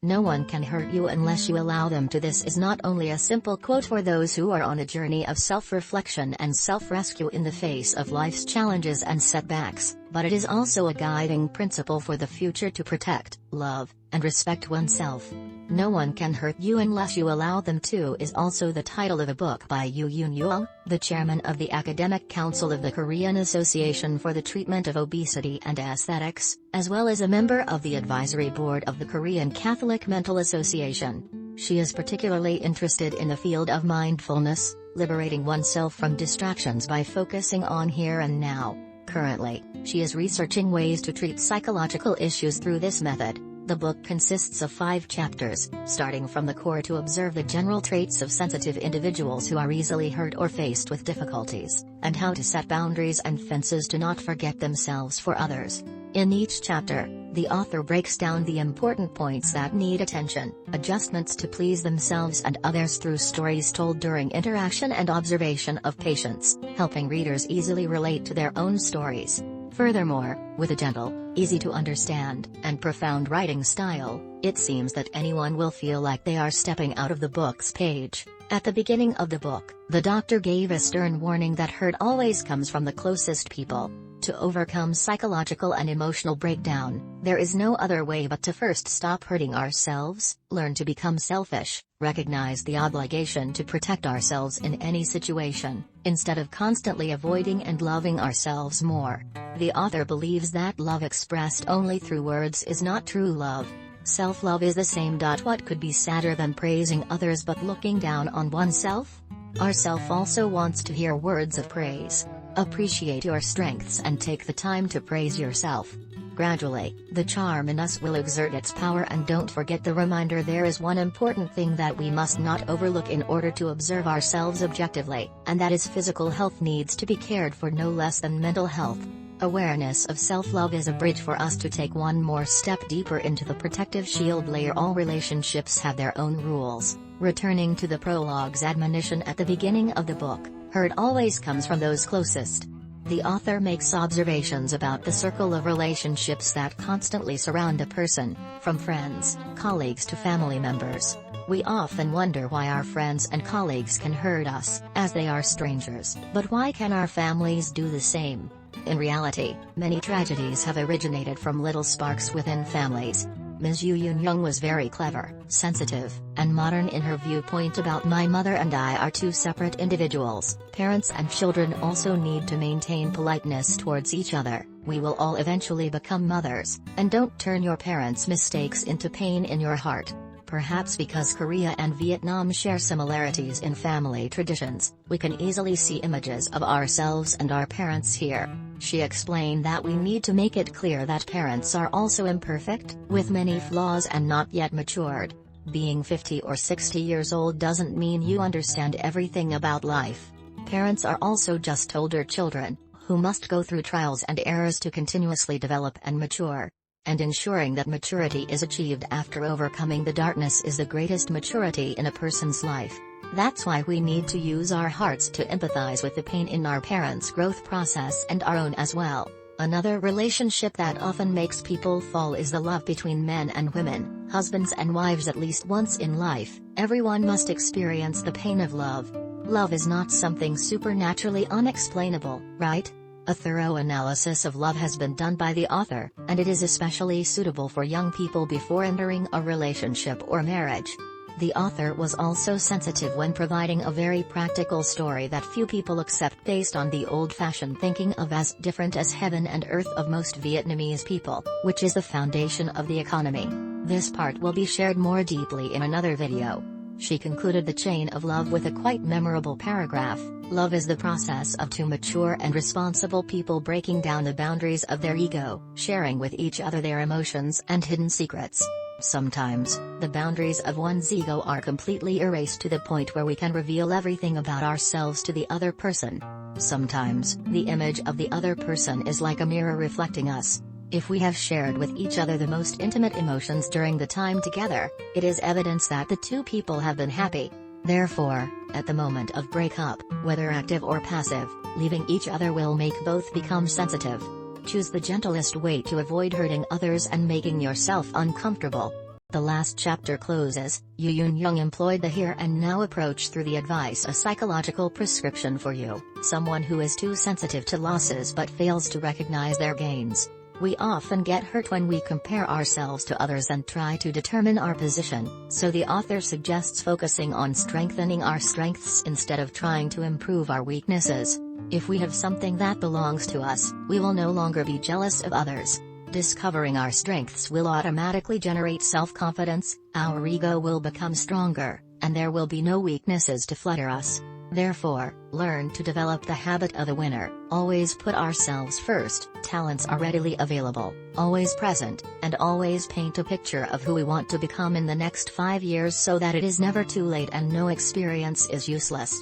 "No one can hurt you unless you allow them to." This is not only a simple quote for those who are on a journey of self-reflection and self-rescue in the face of life's challenges and setbacks, but it is also a guiding principle for the future to protect, love, and respect oneself. "No one can hurt you unless you allow them to" is also the title of a book by Yoo Eun Jung, the chairman of the Academic Council of the Korean Association for the Treatment of Obesity and Aesthetics, as well as a member of the advisory board of the Korean Catholic Mental Association. She is particularly interested in the field of mindfulness, liberating oneself from distractions by focusing on here and now. Currently, she is researching ways to treat psychological issues through this method. The book consists of 5 chapters, starting from the core to observe the general traits of sensitive individuals who are easily hurt or faced with difficulties, and how to set boundaries and fences to not forget themselves for others. In each chapter, the author breaks down the important points that need attention, adjustments to please themselves and others through stories told during interaction and observation of patients, helping readers easily relate to their own stories. Furthermore, with a gentle, easy-to-understand, and profound writing style, it seems that anyone will feel like they are stepping out of the book's page. At the beginning of the book, the doctor gave a stern warning that hurt always comes from the closest people. To overcome psychological and emotional breakdown, there is no other way but to first stop hurting ourselves, learn to become selfish, recognize the obligation to protect ourselves in any situation, instead of constantly avoiding and loving ourselves more. The author believes that love expressed only through words is not true love. Self-love is the same. What could be sadder than praising others but looking down on oneself? Our self also wants to hear words of praise. Appreciate your strengths and take the time to praise yourself. Gradually, the charm in us will exert its power, and don't forget the reminder: there is one important thing that we must not overlook in order to observe ourselves objectively, and that is physical health needs to be cared for no less than mental health. Awareness of self-love is a bridge for us to take one more step deeper into the protective shield layer. All relationships have their own rules. Returning to the prologue's admonition at the beginning of the book, hurt always comes from those closest. The author makes observations about the circle of relationships that constantly surround a person, from friends, colleagues to family members. We often wonder why our friends and colleagues can hurt us, as they are strangers, but why can our families do the same? In reality, many tragedies have originated from little sparks within families. Ms. Yoo Eun Jung was very clever, sensitive, and modern in her viewpoint about "My mother and I are two separate individuals. Parents and children also need to maintain politeness towards each other. We will all eventually become mothers, and don't turn your parents' mistakes into pain in your heart." Perhaps because Korea and Vietnam share similarities in family traditions, we can easily see images of ourselves and our parents here. She explained that we need to make it clear that parents are also imperfect, with many flaws and not yet matured. Being 50 or 60 years old doesn't mean you understand everything about life. Parents are also just older children, who must go through trials and errors to continuously develop and mature. And ensuring that maturity is achieved after overcoming the darkness is the greatest maturity in a person's life. That's why we need to use our hearts to empathize with the pain in our parents' growth process and our own as well. Another relationship that often makes people fall is the love between men and women, husbands and wives. At least once in life, everyone must experience the pain of love. Love is not something supernaturally unexplainable, right? A thorough analysis of love has been done by the author, and it is especially suitable for young people before entering a relationship or marriage. The author was also sensitive when providing a very practical story that few people accept, based on the old-fashioned thinking of as different as heaven and earth of most Vietnamese people, which is the foundation of the economy. This part will be shared more deeply in another video. She concluded the chain of love with a quite memorable paragraph: "Love is the process of two mature and responsible people breaking down the boundaries of their ego, sharing with each other their emotions and hidden secrets. Sometimes, the boundaries of one's ego are completely erased to the point where we can reveal everything about ourselves to the other person. Sometimes, the image of the other person is like a mirror reflecting us. If we have shared with each other the most intimate emotions during the time together, it is evidence that the two people have been happy. Therefore, at the moment of breakup, whether active or passive, leaving each other will make both become sensitive. Choose the gentlest way to avoid hurting others and making yourself uncomfortable. The last chapter closes, Yoo Eun Jung employed the here and now approach through the advice a psychological prescription for you, someone who is too sensitive to losses but fails to recognize their gains. We often get hurt when we compare ourselves to others and try to determine our position, so the author suggests focusing on strengthening our strengths instead of trying to improve our weaknesses. If we have something that belongs to us, we will no longer be jealous of others. Discovering our strengths will automatically generate self-confidence, our ego will become stronger, and there will be no weaknesses to flutter us. Therefore, learn to develop the habit of a winner, always put ourselves first, talents are readily available, always present, and always paint a picture of who we want to become in the next 5 years so that it is never too late and no experience is useless.